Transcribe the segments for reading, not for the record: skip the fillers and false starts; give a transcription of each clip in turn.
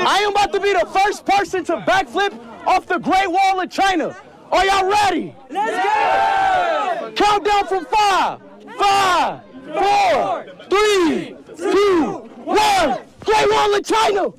I am about to be the first person to backflip off the Great Wall of China. Are y'all ready? Let's go! Countdown from 5, 4, 3, 2, 1. Great Wall of China.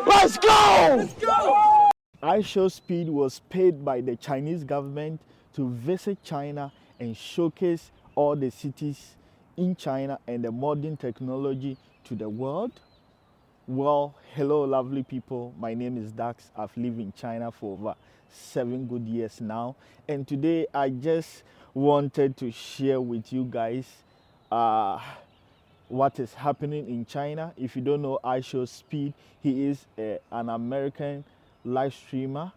Let's go! iShowSpeed was paid by the Chinese government to visit China and showcase all the cities in China and the modern technology to the world. Well, hello lovely people, my name is Dax. I've lived in China for over 7 good years now, and today I just wanted to share with you guys what is happening in China. If you don't know iShowSpeed, he is an American live streamer,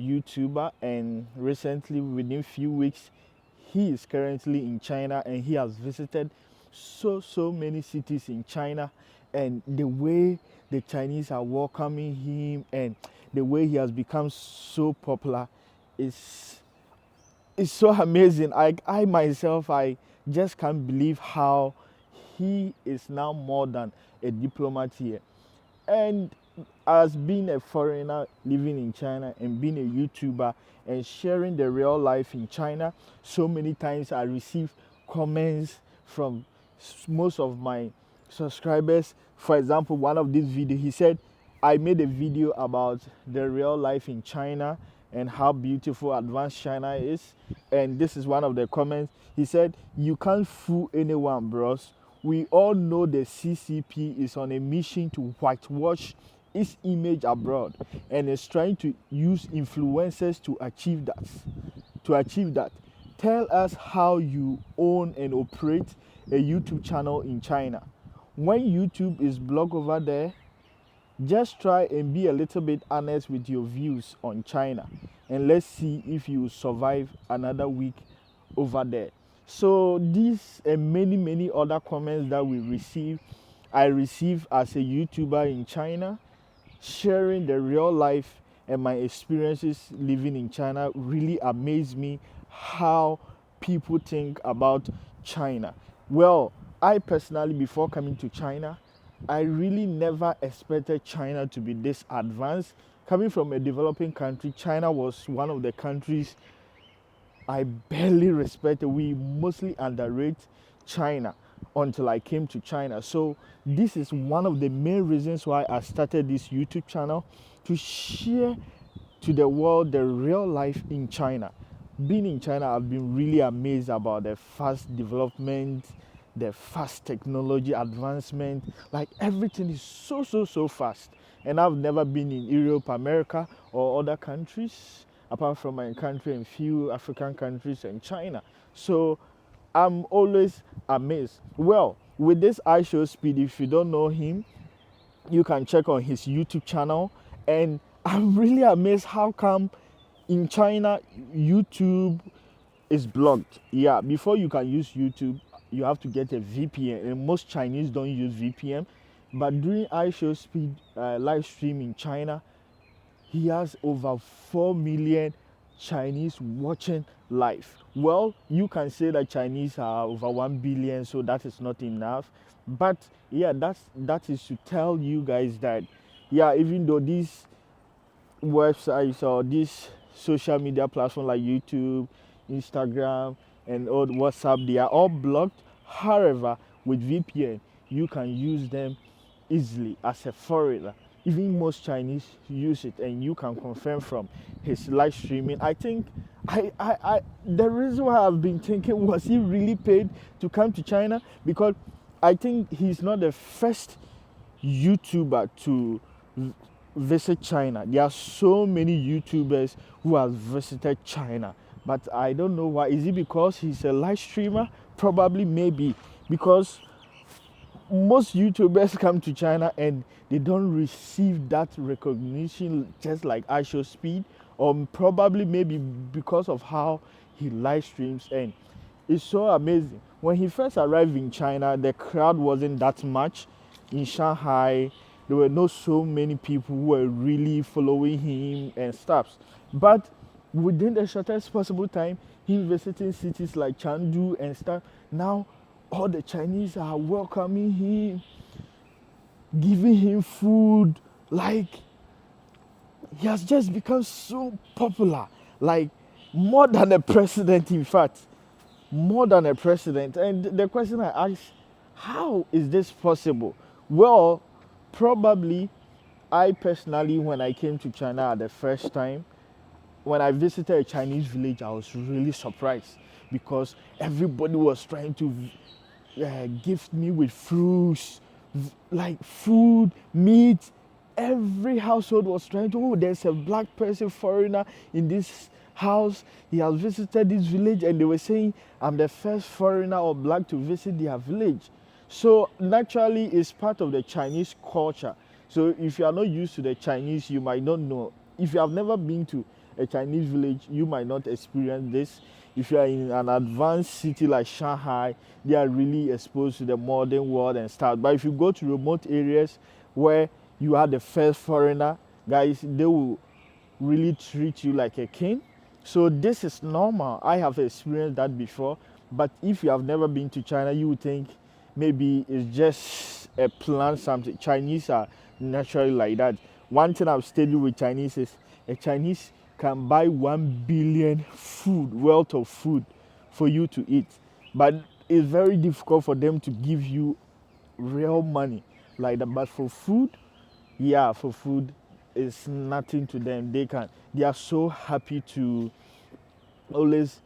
YouTuber, and recently, within a few weeks, he is currently in China and he has visited so many cities in China, and the way the Chinese are welcoming him and the way he has become so popular is so amazing. I myself, I just can't believe how he is now more than a diplomat here. And as being a foreigner living in China and being a YouTuber and sharing the real life in China, so many times I receive comments from most of my subscribers. For example, one of these videos, he said, I made a video about the real life in China and how beautiful advanced China is. And this is one of the comments. He said, you can't fool anyone, bros. We all know the CCP is on a mission to whitewash its image abroad and is trying to use influencers to achieve that. Tell us how you own and operate a YouTube channel in China. When YouTube is blocked over there, just try and be a little bit honest with your views on China, and let's see if you survive another week over there. So these and many other comments that we receive, I receive as a YouTuber in China, sharing the real life and my experiences living in China really amazed me how people think about China. Well, I personally, before coming to China, I really never expected China to be this advanced. Coming from a developing country, China was one of the countries I barely respected. We mostly underrate China until I came to China. So this is one of the main reasons why I started this YouTube channel, to share to the world the real life in China. Being in China, I've been really amazed about the fast development, the fast technology advancement. Like everything is so fast. And I've never been in Europe, America, or other countries apart from my country and few African countries and China. So I'm always amazed. Well, with this iShowSpeed, if you don't know him, you can check on his YouTube channel. And I'm really amazed how come in China YouTube is blocked. Yeah, before you can use YouTube, you have to get a VPN, and most Chinese don't use VPN. But during iShowSpeed live stream in China, he has over 4 million Chinese watching live. Well, you can say that Chinese are over 1 billion, so that is not enough. But yeah, that is to tell you guys that, yeah, even though these websites or these social media platforms like YouTube, Instagram, and all WhatsApp, they are all blocked. However, with VPN, you can use them easily as a foreigner. Even most Chinese use it, and you can confirm from his live streaming. I think the reason why I've been thinking, was he really paid to come to China? Because I think he's not the first YouTuber to visit China. There are so many YouTubers who have visited China, but I don't know why. Is it because he's a live streamer? Probably, maybe, because most YouTubers come to China and they don't receive that recognition just like iShowSpeed, or probably maybe because of how he live streams. And it's so amazing. When he first arrived in China, the crowd wasn't that much. In Shanghai, there were not so many people who were really following him and stuff. But within the shortest possible time, him visiting cities like Chengdu and stuff, now all the Chinese are welcoming him. giving him food. Like, he has just become so popular, like more than a president, in fact, more than a president. And the question I ask, how is this possible? Well, probably I personally, when I came to China at the first time, when I visited a Chinese village, I was really surprised because everybody was trying to gift me with fruits, like food, meat. Every household was trying to, oh, there's a black person, foreigner in this house. He has visited this village, and they were saying, I'm the first foreigner or black to visit their village. So naturally, it's part of the Chinese culture. So if you are not used to the Chinese, you might not know. If you have never been to a Chinese village, you might not experience this. If you are in an advanced city like Shanghai, they are really exposed to the modern world and stuff. But if you go to remote areas where you are the first foreigner, guys, they will really treat you like a king. So this is normal. I have experienced that before. But if you have never been to China, you would think maybe it's just a plan, something. Chinese are naturally like that. One thing I've studied with Chinese is a Chinese can buy 1 billion food, wealth of food for you to eat. But it's very difficult for them to give you real money like that. But for food, yeah, for food, it's nothing to them. They are so happy to always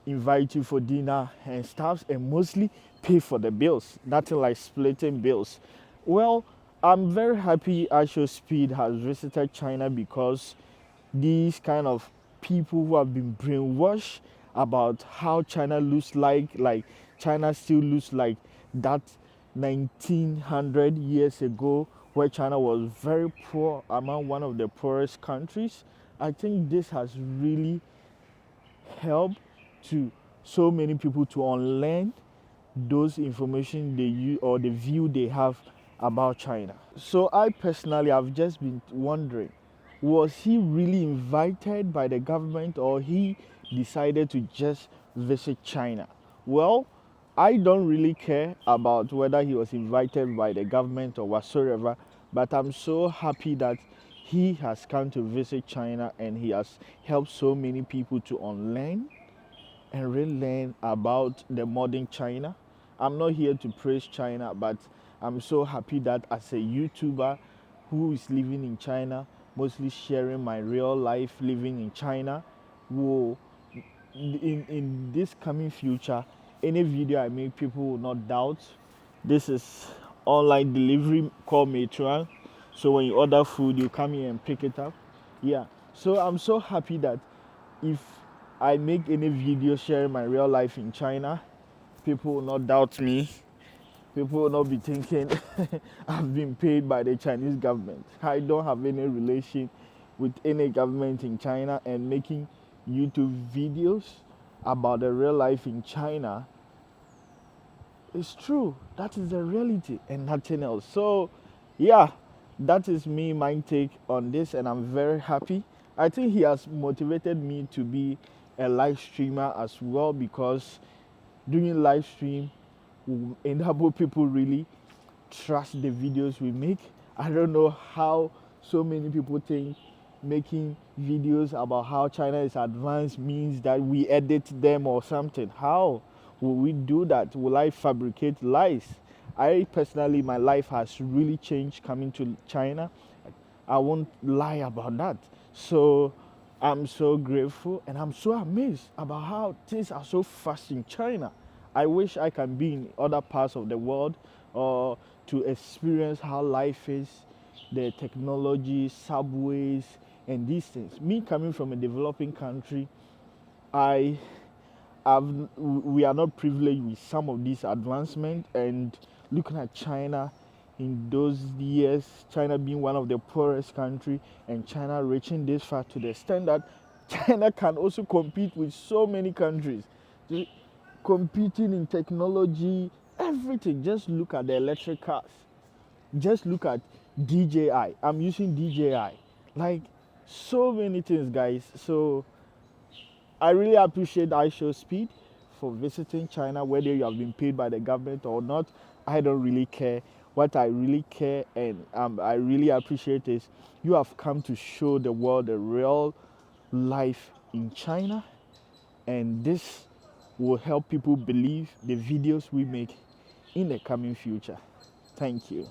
invite you for dinner and stuff, and mostly pay for the bills. Nothing like splitting bills. Well, I'm very happy iShowSpeed has visited China because these kind of people who have been brainwashed about how China looks like China still looks like that 1900 years ago where China was very poor, among one of the poorest countries. I think this has really helped to so many people to unlearn those information they use or the view they have about China. So I personally have just been wondering, was he really invited by the government or he decided to just visit China? Well, I don't really care about whether he was invited by the government or whatsoever, but I'm so happy that he has come to visit China and he has helped so many people to unlearn and relearn about the modern China. I'm not here to praise China, but I'm so happy that as a YouTuber who is living in China, mostly sharing my real life living in China, will in this coming future, any video I make, people will not doubt. This is online delivery called Meituan. So when you order food, you come here and pick it up. Yeah. So I'm so happy that if I make any video sharing my real life in China, people will not doubt me. People will not be thinking I've been paid by the Chinese government. I don't have any relation with any government in China, and making YouTube videos about the real life in China is true. That is the reality and nothing else. So, yeah, that is me, my take on this, and I'm very happy. I think he has motivated me to be a live streamer as well, because doing live stream will enable people really trust the videos we make. I don't know how so many people think making videos about how China is advanced means that we edit them or something. How will we do that? Will I fabricate lies? I personally, my life has really changed coming to China. I won't lie about that. So I'm so grateful and I'm so amazed about how things are so fast in China. I wish I can be in other parts of the world or to experience how life is, the technology, subways, and these things. Me coming from a developing country, I we are not privileged with some of these advancements. And looking at China in those years, China being one of the poorest country, and China reaching this far to the extent that China can also compete with so many countries, competing in technology, everything. Just look at the electric cars. Just look at DJI. I'm using DJI. Like, so many things, guys. So I really appreciate iShowSpeed for visiting China, whether you have been paid by the government or not. I don't really care. what I really care and I really appreciate is you have come to show the world the real life in China, and this will help people believe the videos we make in the coming future. Thank you.